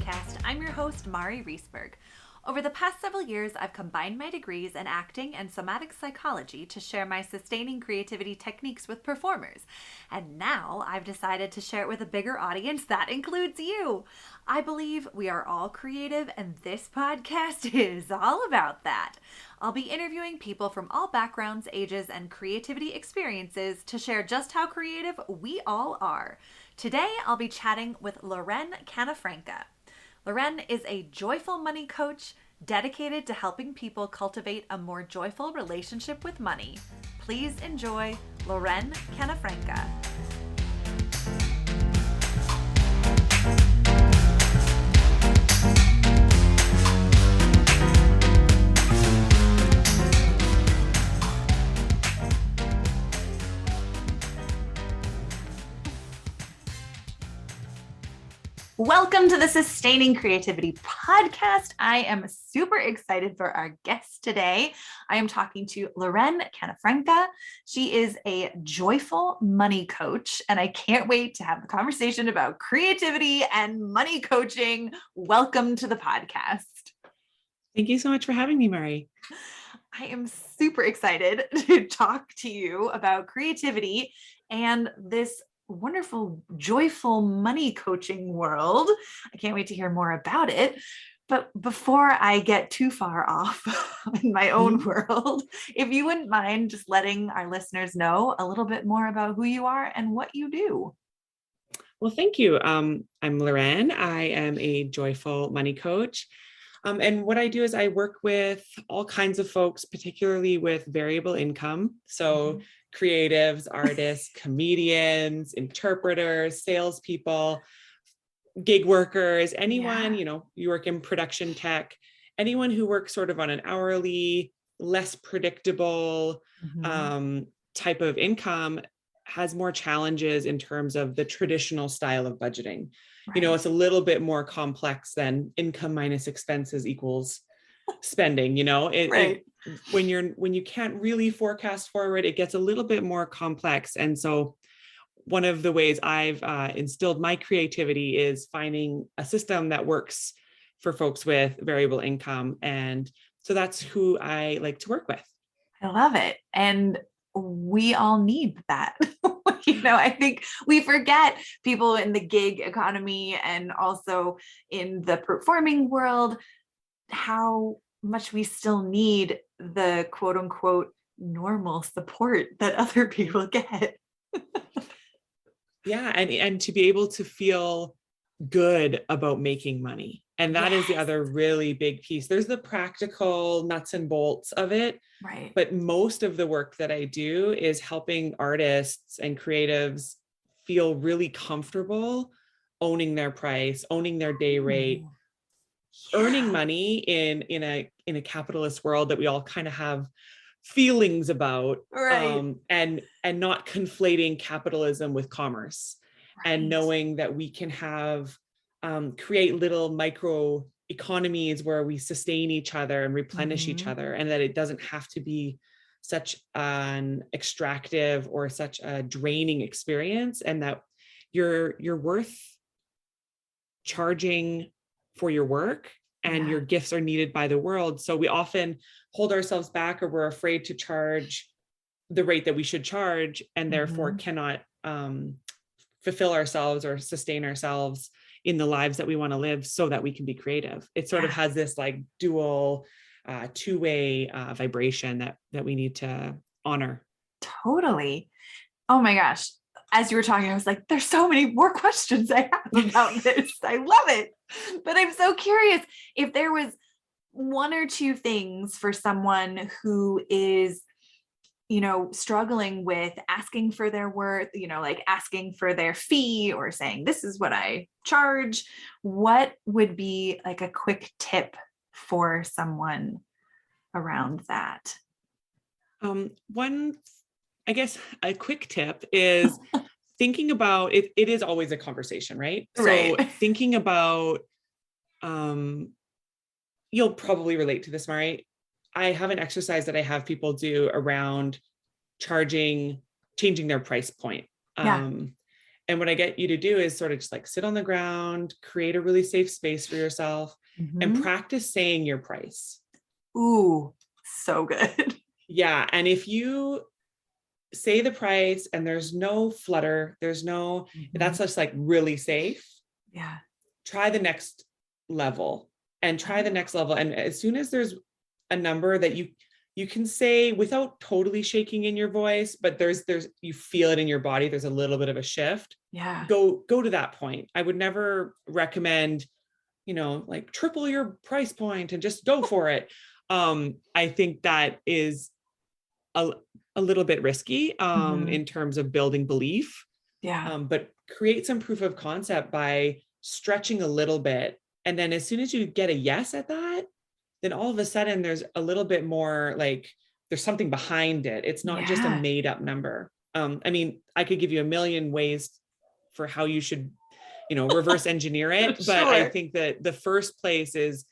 podcast. I'm your host, Mari Riesberg. Over the past several years, I've combined my degrees in acting and somatic psychology to share my sustaining creativity techniques with performers. And now I've decided to share it with a bigger audience that includes you. I believe we are all creative, and this podcast is all about that. I'll be interviewing people from all backgrounds, ages, and creativity experiences to share just how creative we all are. Today, I'll be chatting with Loren Canafranca. Loren is a joyful money coach dedicated to helping people cultivate a more joyful relationship with money. Please enjoy Loren Canafranca. Welcome to the Sustaining Creativity Podcast. I am super excited for our guest today. I am talking to Loren Canafranca. She is a joyful money coach, and I can't wait to have the conversation about creativity and money coaching. Welcome to the podcast. Thank you so much for having me, Mari. I am super excited to talk to you about creativity and this wonderful, joyful money coaching world. I can't wait to hear more about it. But before I get too far off in my own world, if you wouldn't mind just letting our listeners know a little bit more about who you are and what you do. Well, thank you. I'm Loren. I am a joyful money coach. And what I do is I work with all kinds of folks, particularly with variable income. So creatives, artists, comedians, interpreters, salespeople, gig workers, anyone, you work in production tech, anyone who works sort of on an hourly, less predictable type of income has more challenges in terms of the traditional style of budgeting. Right. It's a little bit more complex than income minus expenses equals spending, when you can't really forecast forward, it gets a little bit more complex. And so one of the ways I've instilled my creativity is finding a system that works for folks with variable income. And so that's who I like to work with. I love it. And we all need that. I think we forget, people in the gig economy and also in the performing world, how much we still need the quote unquote normal support that other people get. Yeah. And to be able to feel good about making money. And that is the other really big piece. There's the practical nuts and bolts of it. Right. But most of the work that I do is helping artists and creatives feel really comfortable owning their price, owning their day rate, earning money in a capitalist world that we all kind of have feelings about, right. And not conflating capitalism with commerce, right. And knowing that we can have create little micro economies where we sustain each other and replenish each other, and that it doesn't have to be such an extractive or such a draining experience, and that you're worth charging for your work, and your gifts are needed by the world. So we often hold ourselves back, or we're afraid to charge the rate that we should charge, and therefore cannot fulfill ourselves or sustain ourselves in the lives that we want to live so that we can be creative. It sort of has this like dual two-way vibration that we need to honor. Totally. Oh my gosh. As you were talking, I was like, there's so many more questions I have about this. I love it. But I'm so curious if there was one or two things for someone who is, struggling with asking for their worth, like asking for their fee or saying, this is what I charge. What would be like a quick tip for someone around that? I guess a quick tip is thinking about it. It is always a conversation, right? Right. So thinking about, you'll probably relate to this, Mari. I have an exercise that I have people do around changing their price point. And And what I get you to do is sort of just like sit on the ground, create a really safe space for yourself, and practice saying your price. Ooh, so good. Yeah. And if you say the price and there's no flutter, that's just like really safe. Yeah. Try the next level and try the next level. And as soon as there's a number that you can say without totally shaking in your voice, but there's you feel it in your body, there's a little bit of a shift. Yeah. Go to that point. I would never recommend, like triple your price point and just go for it. I think that is a little bit risky in terms of building belief. Yeah. But create some proof of concept by stretching a little bit. And then as soon as you get a yes at that, then all of a sudden there's a little bit more like there's something behind it. It's not just a made up number. I mean, I could give you a million ways for how you should, reverse engineer it. But I think that the first place is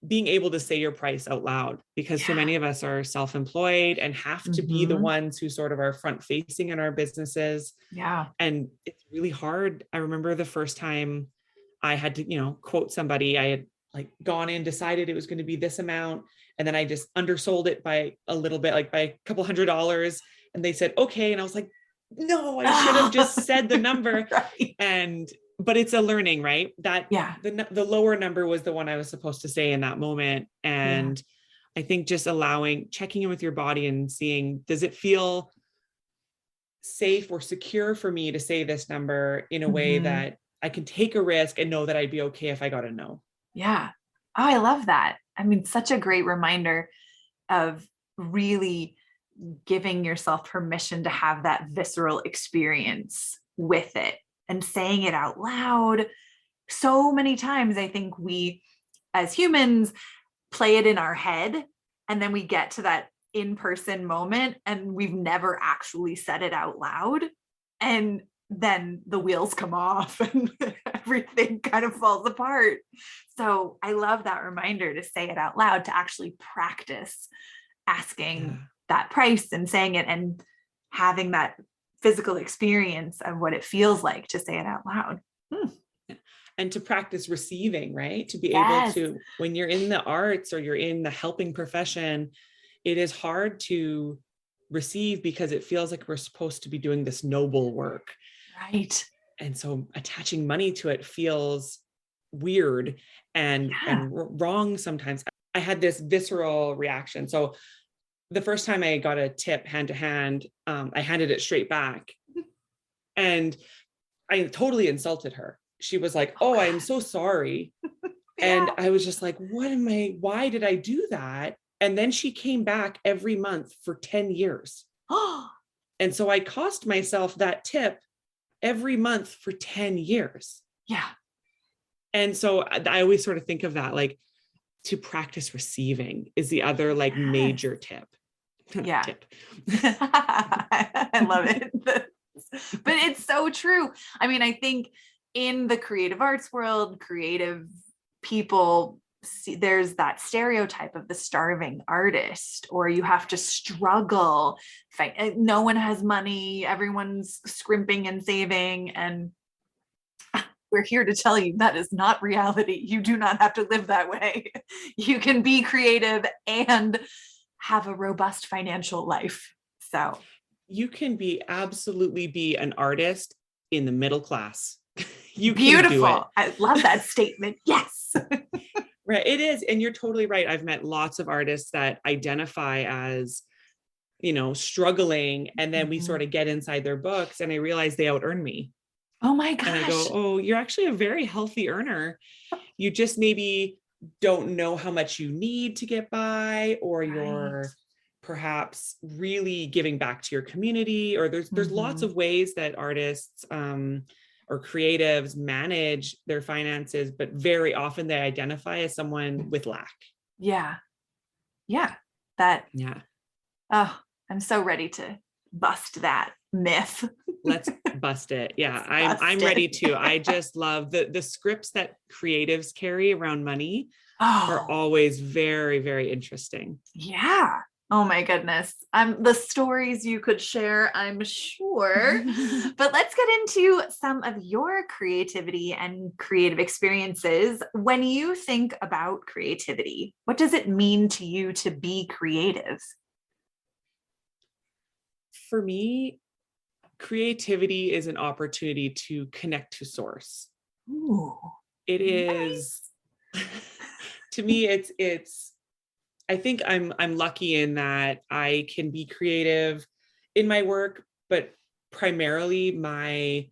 being able to say your price out loud, because so many of us are self-employed and have to be the ones who sort of are front facing in our businesses. Yeah. And it's really hard. I remember the first time I had to, quote somebody, I had like gone in, decided it was going to be this amount. And then I just undersold it by a little bit, like by a couple $100. And they said, okay. And I was like, no, I should have just said the number. Right. But it's a learning, right? That the lower number was the one I was supposed to say in that moment. And I think just checking in with your body and seeing, does it feel safe or secure for me to say this number in a way that I can take a risk and know that I'd be okay if I got a no? Yeah. Oh, I love that. I mean, such a great reminder of really giving yourself permission to have that visceral experience with it and saying it out loud. So many times, I think we as humans play it in our head, and then we get to that in-person moment and we've never actually said it out loud. And then the wheels come off and everything kind of falls apart. So I love that reminder to say it out loud, to actually practice asking that price and saying it and having that physical experience of what it feels like to say it out loud. And to practice receiving, right? To be able to, when you're in the arts or you're in the helping profession, it is hard to receive because it feels like we're supposed to be doing this noble work. Right. And so attaching money to it feels weird and wrong sometimes. I had this visceral reaction. So the first time I got a tip hand to hand, I handed it straight back. And I totally insulted her. She was like, oh, I'm so sorry. And I was just like, why did I do that? And then she came back every month for 10 years. And so I cost myself that tip every month for 10 years. Yeah. And so I always sort of think of that, like, to practice receiving is the other like major tip. Yeah. I love it. But it's so true. I mean, I think in the creative arts world, creative people, there's that stereotype of the starving artist, or you have to struggle. No one has money. Everyone's scrimping and saving. And we're here to tell you that is not reality. You do not have to live that way. You can be creative and have a robust financial life. So you can absolutely be an artist in the middle class. You Beautiful. Can do it. I love that statement. Yes. Right. It is. And you're totally right. I've met lots of artists that identify as, struggling. And then we sort of get inside their books and I realize they out earn me. Oh my gosh. And I go, oh, you're actually a very healthy earner. You just maybe don't know how much you need to get by, or you're perhaps really giving back to your community, or there's lots of ways that artists or creatives manage their finances, but very often they identify as someone with lack. Yeah. Yeah. Oh, I'm so ready to bust that myth. Let's bust it. Yeah. I'm ready to. I just love the scripts that creatives carry around money are always very, very interesting. Yeah. Oh my goodness. The stories you could share, I'm sure. But let's get into some of your creativity and creative experiences. When you think about creativity, what does it mean to you to be creative? For me, creativity is an opportunity to connect to source. Ooh, It is, nice. to me, it's I think I'm lucky in that I can be creative in my work, but primarily my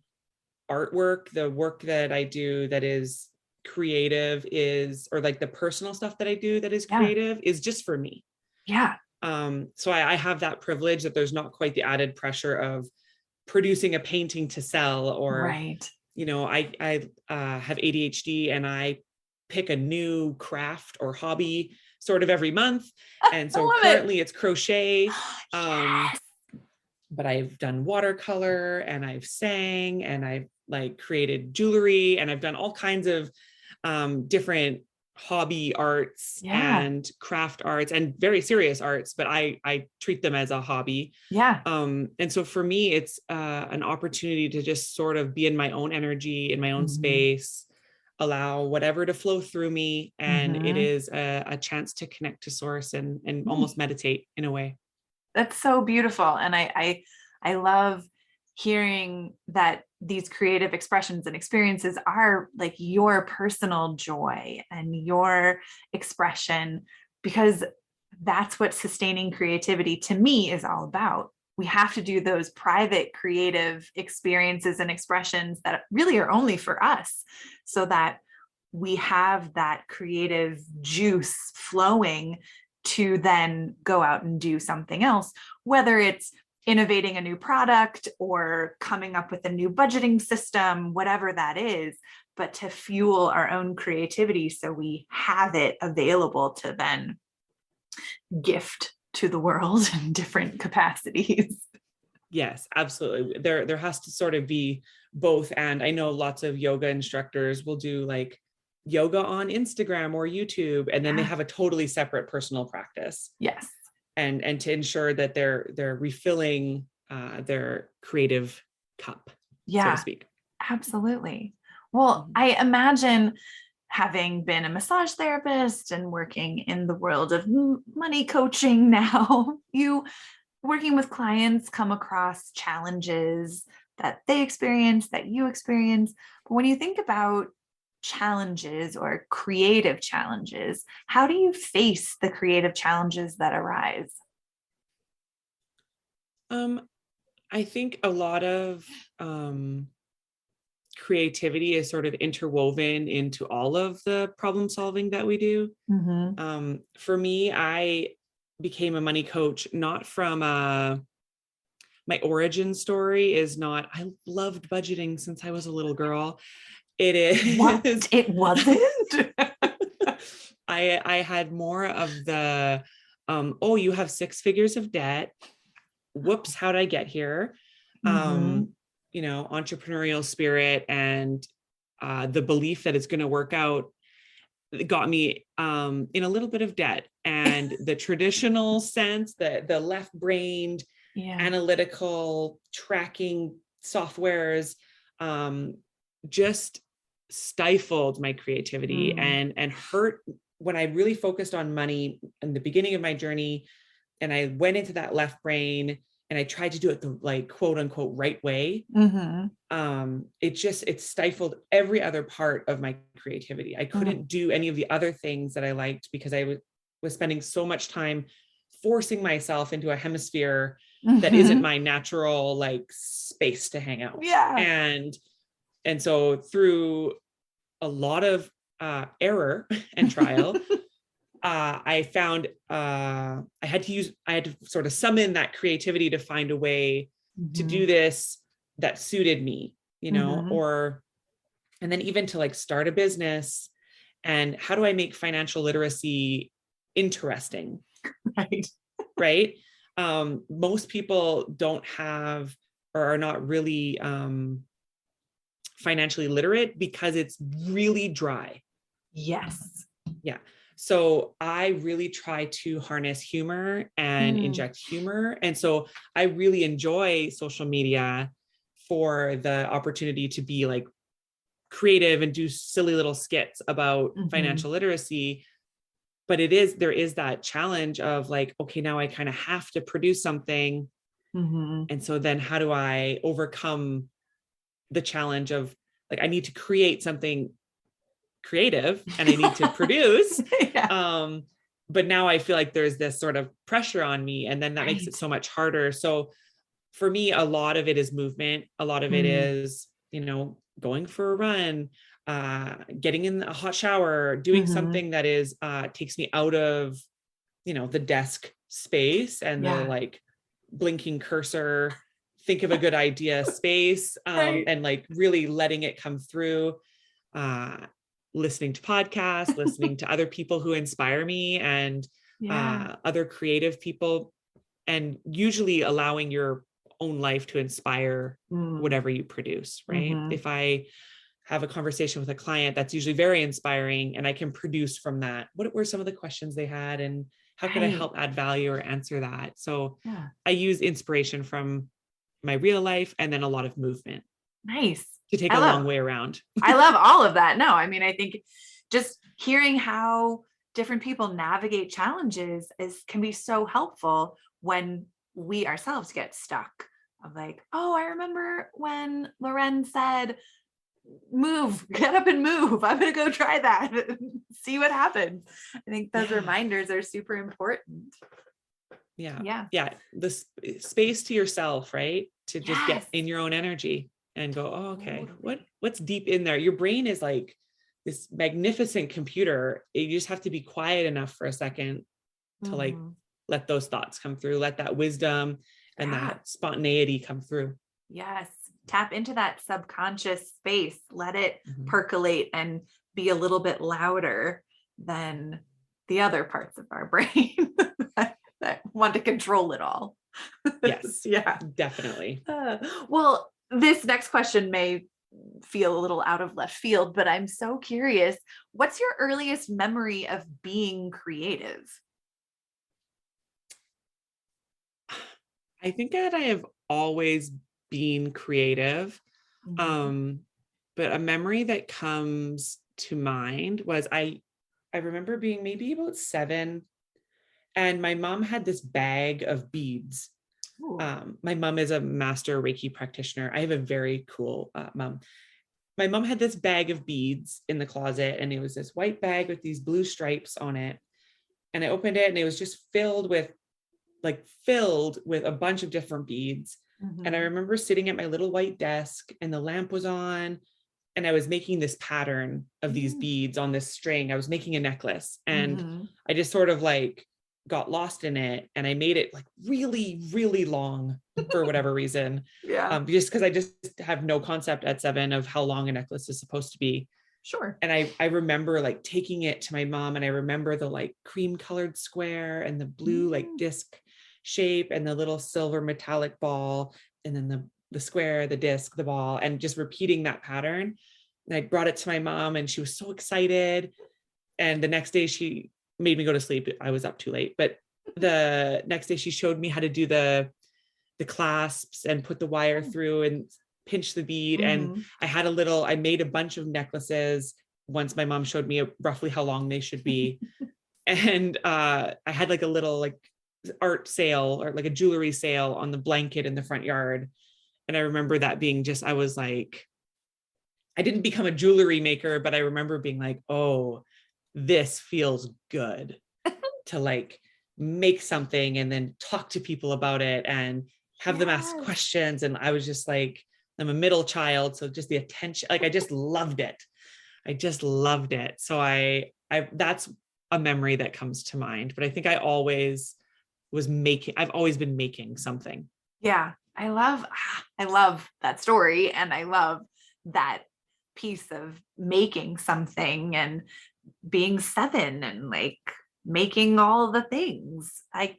artwork, the work that I do that is creative is, or like the personal stuff that I do that is Yeah. creative is just for me. Yeah. So I have that privilege that there's not quite the added pressure of producing a painting to sell, or, Right. I have ADHD and I pick a new craft or hobby sort of every month. And I so love it. currently it's crochet. Yes. But I've done watercolor and I've sang and I've like created jewelry and I've done all kinds of different hobby arts Yeah. and craft arts and very serious arts, but I treat them as a hobby. Yeah. And so for me, it's an opportunity to just sort of be in my own energy, in my own Hmm. space, allow whatever to flow through me. And it Hmm. is a chance to connect to source and almost meditate in a way. That's so beautiful. And I love hearing that these creative expressions and experiences are like your personal joy and your expression, because that's what sustaining creativity to me is all about. We have to do those private creative experiences and expressions that really are only for us, so that we have that creative juice flowing to then go out and do something else, whether it's innovating a new product or coming up with a new budgeting system, whatever that is, but to fuel our own creativity so we have it available to then gift to the world in different capacities. Yes, absolutely. There has to sort of be both. And I know lots of yoga instructors will do like yoga on Instagram or YouTube, and then they Yeah. have a totally separate personal practice. Yes. And to ensure that they're refilling their creative cup, so to Yeah, speak. absolutely. Well, Mhm. I imagine, having been a massage therapist and working in the world of money coaching now, you working with clients come across challenges that they experience, that you experience. But when you think about challenges or creative challenges, how do you face the creative challenges that arise? Um, I think a lot of creativity is sort of interwoven into all of the problem solving that we do. Mm-hmm. For me, I became a money coach not from my origin story is not, I loved budgeting since I was a little girl. It What? is, It wasn't? I had more of the, oh, you have six figures of debt. Whoops, how'd I get here? Mm-hmm. Entrepreneurial spirit and the belief that it's going to work out got me in a little bit of debt. And the traditional sense, that the left-brained Yeah. analytical tracking softwares just stifled my creativity Mm. and hurt when I really focused on money in the beginning of my journey. And I went into that left brain and I tried to do it the like quote unquote right way. Mm-hmm. It stifled every other part of my creativity. I Mm. couldn't do any of the other things that I liked because I was spending so much time forcing myself into a hemisphere that isn't Mm-hmm. my natural like space to hang out. Yeah. And so through a lot of error and trial, I found I had to sort of summon that creativity to find a way to Mm-hmm. do this that suited me, Mm-hmm. and then even to like start a business. And how do I make financial literacy interesting? Right. Right. Most people don't have or are not really financially literate because it's really dry. Yes. Yeah. So I really try to harness humor and inject humor. And so I really enjoy social media for the opportunity to be like creative and do silly little skits about financial literacy. But there is that challenge of like, okay, now I kind of have to produce something. And so then how do I overcome the challenge of like, I need to create something creative and I need to produce. But now I feel like there's this sort of pressure on me, and then that makes it so much harder. So for me, a lot of it is movement. A lot of it is, going for a run, getting in a hot shower, doing something that is, takes me out of, the desk space and the like blinking cursor, think of a good idea space, and like really letting it come through, listening to podcasts, listening to other people who inspire me and other creative people, and usually allowing your own life to inspire whatever you produce, right? If I have a conversation with a client, that's usually very inspiring and I can produce from that. What were some of the questions they had and how could I help add value or answer that? So I use inspiration from my real life and then a lot of movement. Nice. To take a long way around. I love all of that. No, I mean, I think just hearing how different people navigate challenges can be so helpful when we ourselves get stuck of like, oh, I remember when Loren said, move, get up and move. I'm going to go try that. See what happens. I think those reminders are super important. Yeah. The space to yourself, right? To just get in your own energy and go, oh, okay, what's deep in there? Your brain is like this magnificent computer. You just have to be quiet enough for a second to like, let those thoughts come through, let that wisdom and that spontaneity come through. Yes. Tap into that subconscious space, let it percolate and be a little bit louder than the other parts of our brain that want to control it all. Yes. Definitely. Well, this next question may feel a little out of left field, but I'm so curious. What's your earliest memory of being creative? I think that I have always been creative. But a memory that comes to mind was I remember being maybe about 7 and my mom had this bag of beads. My mom is a master Reiki practitioner. I have a very cool mom. My mom had this bag of beads in the closet and it was this white bag with these blue stripes on it. And I opened it and it was just filled with a bunch of different beads. And I remember sitting at my little white desk and the lamp was on and I was making this pattern of these beads on this string. I was making a necklace and I just sort of like got lost in it and I made it like really, really long for whatever reason. Just because I just have no concept at 7 of how long a necklace is supposed to be. Sure. And I remember like taking it to my mom and I remember the like cream colored square and the blue like disc shape and the little silver metallic ball and then the square, the disc, the ball, and just repeating that pattern. And I brought it to my mom and she was so excited. And the next day she made me go to sleep. I was up too late, but the next day she showed me how to do the clasps and put the wire through and pinch the bead. And I made a bunch of necklaces once my mom showed me roughly how long they should be. And I had like a little like art sale or like a jewelry sale on the blanket in the front yard. And I remember that being I was like, I didn't become a jewelry maker, but I remember being like, oh, this feels good to like make something and then talk to people about it and have them ask questions. And I was just like, I'm a middle child. So just the attention, like, I just loved it. So I that's a memory that comes to mind, but I think I've always been making something. Yeah. I love that story. And I love that piece of making something and being 7 and like making all the things. I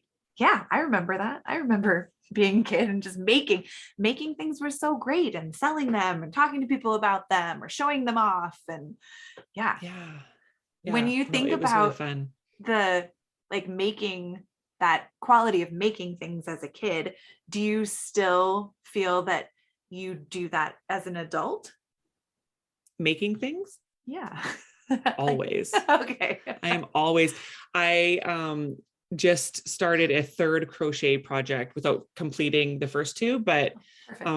remember that. I remember being a kid and just making things were so great and selling them and talking to people about them or showing them off. And When Yeah, you no, think it was really about fun. the like making that quality of making things as a kid, do you still feel that you do that as an adult? Making things Yeah. always. Okay. I am always, I just started a third crochet project without completing the first two, but Perfect.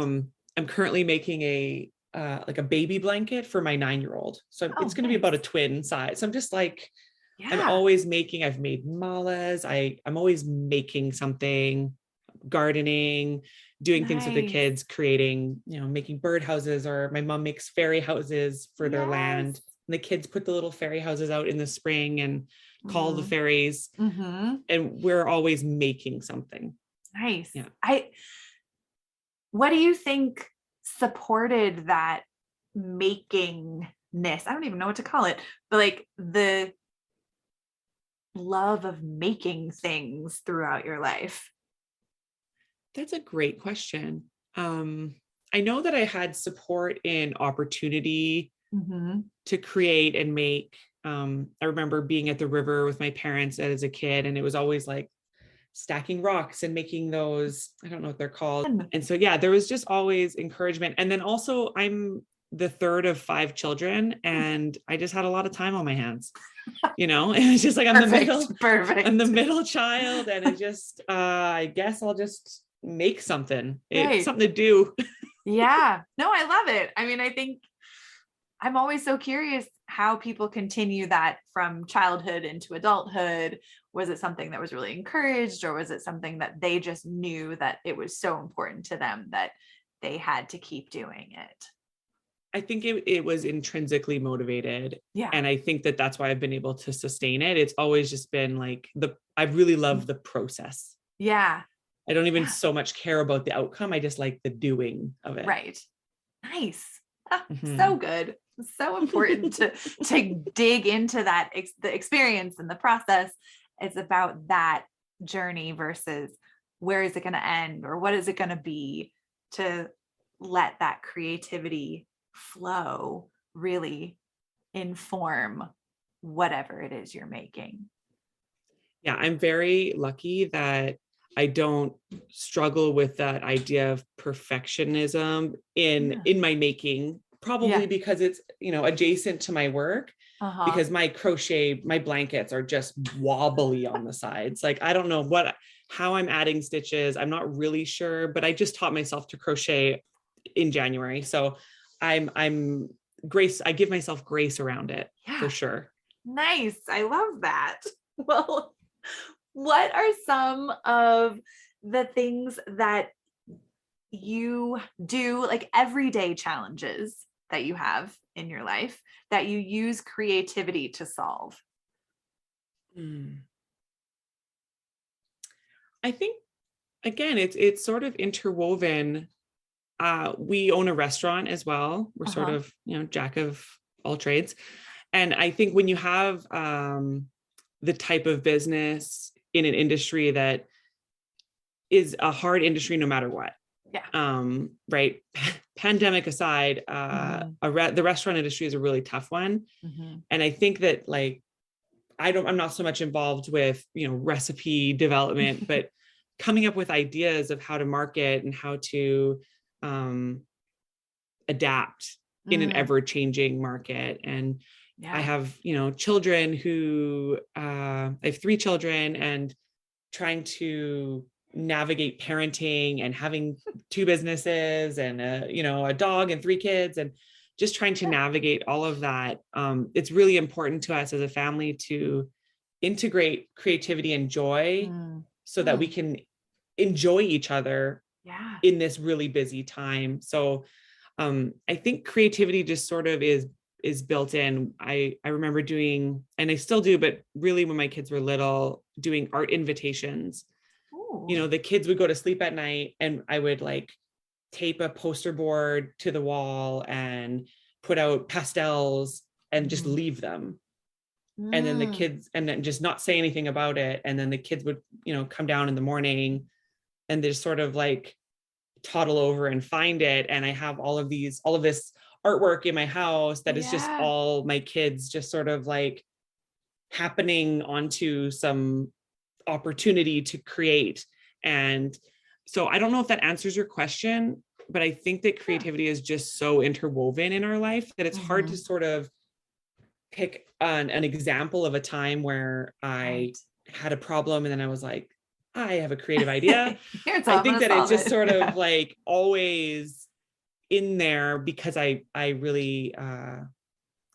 I'm currently making a like a baby blanket for my 9-year-old. So it's Oh, going to be nice. about a twin size. So I'm just like, I'm Yeah. always making, I've made malas. I'm always making something, gardening, doing things with the Nice. kids, creating, making bird houses, or my mom makes fairy houses for their Yes. land. And the kids put the little fairy houses out in the spring and call the Mm. fairies. Mm-hmm. And we're always making something. Nice. Yeah. What do you think supported that makingness? I don't even know what to call it, but like the love of making things throughout your life. That's a great question. I know that I had support in opportunity Mm-hmm. to create and make. I remember being at the river with my parents as a kid, and it was always like stacking rocks and making those, I don't know what they're called. And so, yeah, there was just always encouragement. And then also, I'm the third of 5 children, and I just had a lot of time on my hands. It was just like Perfect. I'm the Perfect. middle child, and it just, I guess I'll just make something. It's Right. something to do. Yeah. No, I love it. I mean, I think I'm always so curious how people continue that from childhood into adulthood. Was it something that was really encouraged, or was it something that they just knew that it was so important to them that they had to keep doing it? I think it was intrinsically motivated. Yeah. And I think that that's why I've been able to sustain it. It's always just been like I really love the process. Yeah. I don't even Yeah. so much care about the outcome. I just like the doing of it. Right. Nice. Ah, so Mhm. good. So important to dig into that the experience and the process. It's about that journey versus where is it going to end or what is it going to be, to let that creativity flow really inform whatever it is you're making. Yeah, I'm very lucky that I don't struggle with that idea of perfectionism in Yeah. in my making, Yeah. probably because it's, adjacent to my work, Uh-huh. because my blankets are just wobbly on the sides. Like, I don't know how I'm adding stitches. I'm not really sure, but I just taught myself to crochet in January. So I'm I give myself grace around it for Yeah. sure. Nice. I love that. Well, what are some of the things that you do, like everyday challenges that you have in your life, that you use creativity to solve? Hmm. I think, again, it's sort of interwoven. We own a restaurant as well. We're sort Uh-huh. of, jack of all trades. And I think when you have the type of business in an industry that is a hard industry no matter what, Yeah. right? Pandemic aside, Mhm. the restaurant industry is a really tough one. Mhm. And I think that, like, I'm not so much involved with, recipe development, but coming up with ideas of how to market and how to um, adapt in an Mm. ever changing market. And I Yeah. have, children who, I have 3 children, and trying to navigate parenting and having 2 businesses and a dog and 3 kids, and just trying to Yeah. navigate all of that. It's really important to us as a family to integrate creativity and joy Mm. so that we Mm. can enjoy each other Yeah. in this really busy time. So I think creativity just sort of is built in. I remember doing, and I still do, but really when my kids were little, doing art invitations. Ooh. The kids would go to sleep at night, and I would like tape a poster board to the wall and put out pastels and just Mhm. leave them. And then the Mm. kids, and then just not say anything about it. And then the kids would, come down in the morning, and they just sort of like toddle over and find it. And I have all of this artwork in my house that is just Yeah. all my kids just sort of like happening onto some opportunity to create. And so I don't know if that answers your question, but I think that creativity is just so interwoven in our life that it's hard to sort of pick an example of a time where I had a problem and then I was like, I have a creative idea. I think that it's just sort of like always in there because I really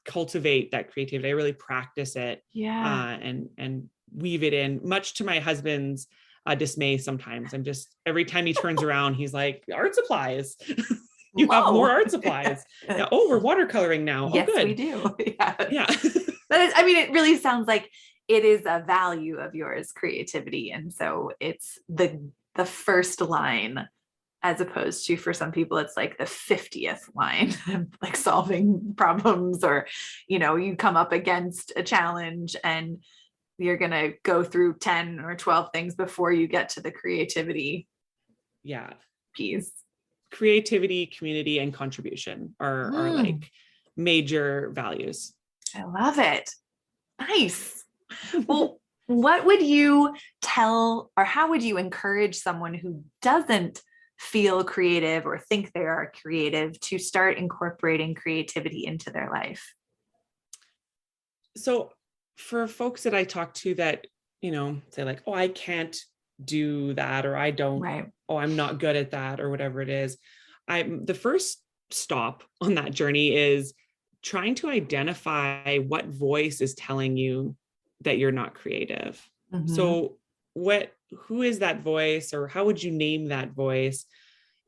cultivate that creativity. I really practice it and weave it in, much to my husband's dismay sometimes. I'm just, every time he turns around, he's like, art supplies. You have more art supplies. Now, oh, we're watercoloring now. Yes, oh, good. We do. Yeah. But I mean, it really sounds like it is a value of yours, creativity. And so it's the first line, as opposed to, for some people, it's like the 50th line, like solving problems, or, you come up against a challenge and you're going to go through 10 or 12 things before you get to the creativity piece. Creativity, community, and contribution are like major values. I love it. Nice. Well, what would you tell, or how would you encourage someone who doesn't feel creative or think they are creative to start incorporating creativity into their life? So for folks that I talk to that, say like, oh, I can't do that, or I don't, oh, I'm not good at that, or whatever it is. The first stop on that journey is trying to identify what voice is telling you that you're not creative. So who is that voice, or how would you name that voice?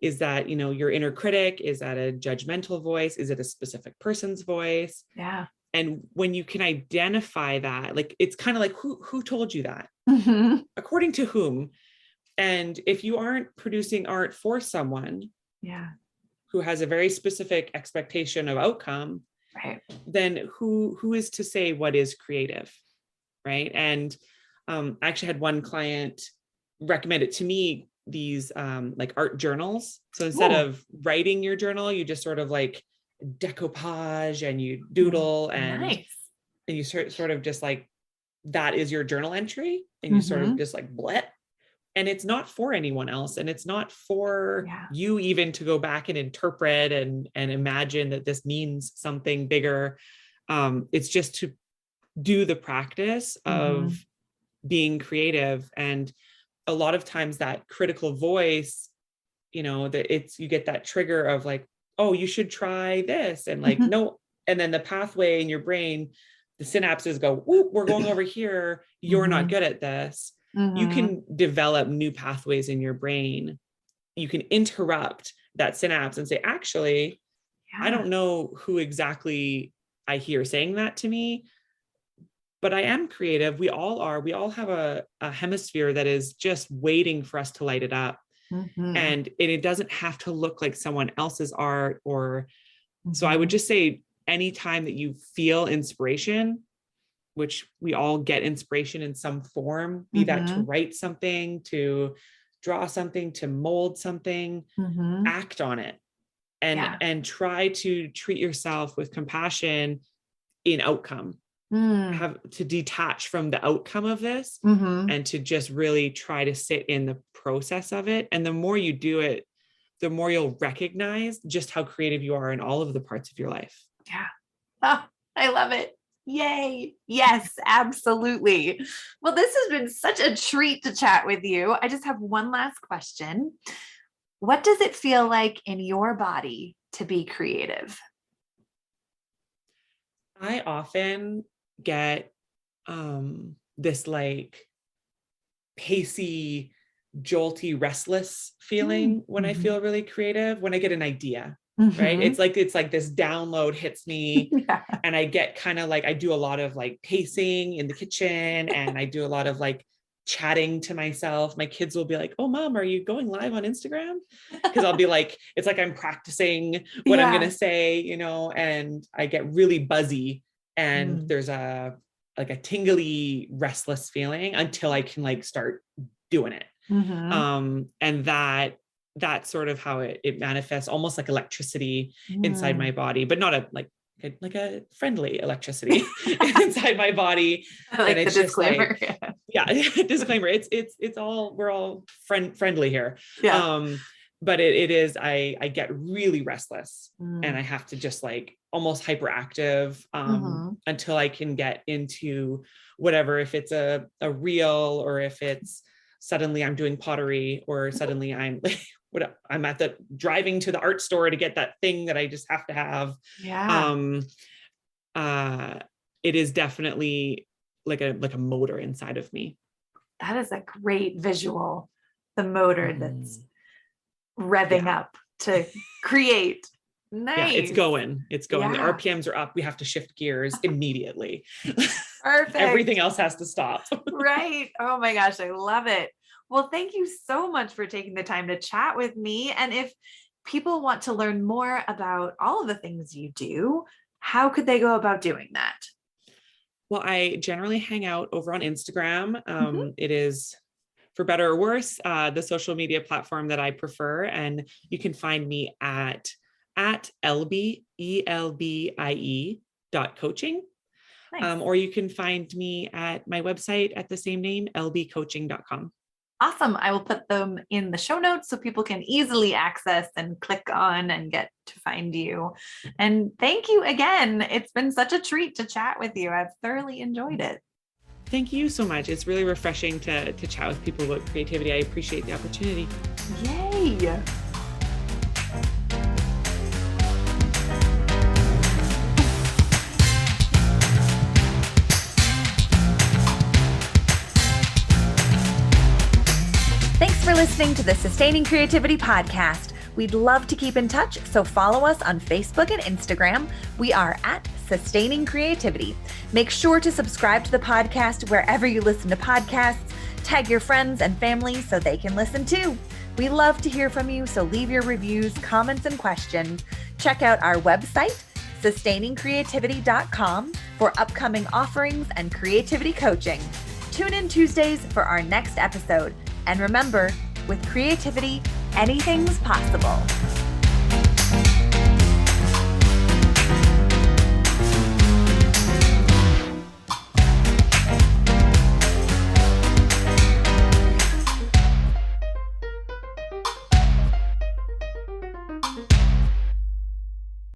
Is that, your inner critic? Is that a judgmental voice? Is it a specific person's voice? Yeah. And when you can identify that, like, it's kind of like, who told you that? According to whom? And if you aren't producing art for someone who has a very specific expectation of outcome, then who is to say what is creative? Right. And I actually had one client recommend it to me, these like art journals. So instead of writing your journal, you just sort of like decoupage and you doodle and you sort of just like, that is your journal entry, and you sort of just like bleh. And it's not for anyone else, and it's not for you even to go back and interpret and imagine that this means something bigger. It's just to do the practice of being creative. And a lot of times that critical voice, that you get that trigger of like, oh, you should try this, and like, no. And then the pathway in your brain, the synapses go, whoop, we're going over here. You're not good at this. You can develop new pathways in your brain. You can interrupt that synapse and say, actually, I don't know who exactly I hear saying that to me, but I am creative. We all are. We all have a hemisphere that is just waiting for us to light it up. And it doesn't have to look like someone else's art. Or so I would just say, anytime that you feel inspiration, which we all get inspiration in some form, be that to write something, to draw something, to mold something, act on it, and try to treat yourself with compassion in outcome. Have to detach from the outcome of this and to just really try to sit in the process of it. And the more you do it, the more you'll recognize just how creative you are in all of the parts of your life. Yeah. Oh, I love it. Yay. Yes, absolutely. Well, this has been such a treat to chat with you. I just have one last question. What does it feel like in your body to be creative? I often get this like pacey, jolty, restless feeling when I feel really creative, when I get an idea. Right. It's like this download hits me and I get kind of like, I do a lot of like pacing in the kitchen, and I do a lot of like chatting to myself. My kids will be like, oh, Mom, are you going live on Instagram? Because I'll be like, it's like I'm practicing what I'm going to say, and I get really buzzy, and there's a tingly, restless feeling until I can like start doing it. And that's sort of how it manifests, almost like electricity inside my body, but not a like like a friendly electricity inside my body. I like and it's the just disclaimer. like, yeah, disclaimer. It's all, we're all friendly here. Yeah. But it is, I get really restless and I have to just like almost hyperactive until I can get into whatever, if it's a reel, or if it's suddenly I'm doing pottery, or suddenly I'm I'm at the driving to the art store to get that thing that I just have to have. Yeah. It is definitely like a motor inside of me. That is a great visual. The motor that's revving up to create. Nice. Yeah, it's going. Yeah. The RPMs are up. We have to shift gears immediately. Perfect. Everything else has to stop. Right. Oh my gosh, I love it. Well, thank you so much for taking the time to chat with me. And if people want to learn more about all of the things you do, how could they go about doing that? Well, I generally hang out over on Instagram. It is, for better or worse, the social media platform that I prefer. And you can find me at elbie.coaching. Nice. Or you can find me at my website at the same name, lbcoaching.com. Awesome. I will put them in the show notes so people can easily access and click on and get to find you. And thank you again. It's been such a treat to chat with you. I've thoroughly enjoyed it. Thank you so much. It's really refreshing to chat with people about creativity. I appreciate the opportunity. Yay. Thanks for listening to the Sustaining Creativity Podcast. We'd love to keep in touch, so follow us on Facebook and Instagram. We are at Sustaining Creativity. Make sure to subscribe to the podcast wherever you listen to podcasts. Tag your friends and family so they can listen too. We love to hear from you, so leave your reviews, comments, and questions. Check out our website, sustainingcreativity.com, for upcoming offerings and creativity coaching. Tune in Tuesdays for our next episode. And remember, with creativity, anything's possible.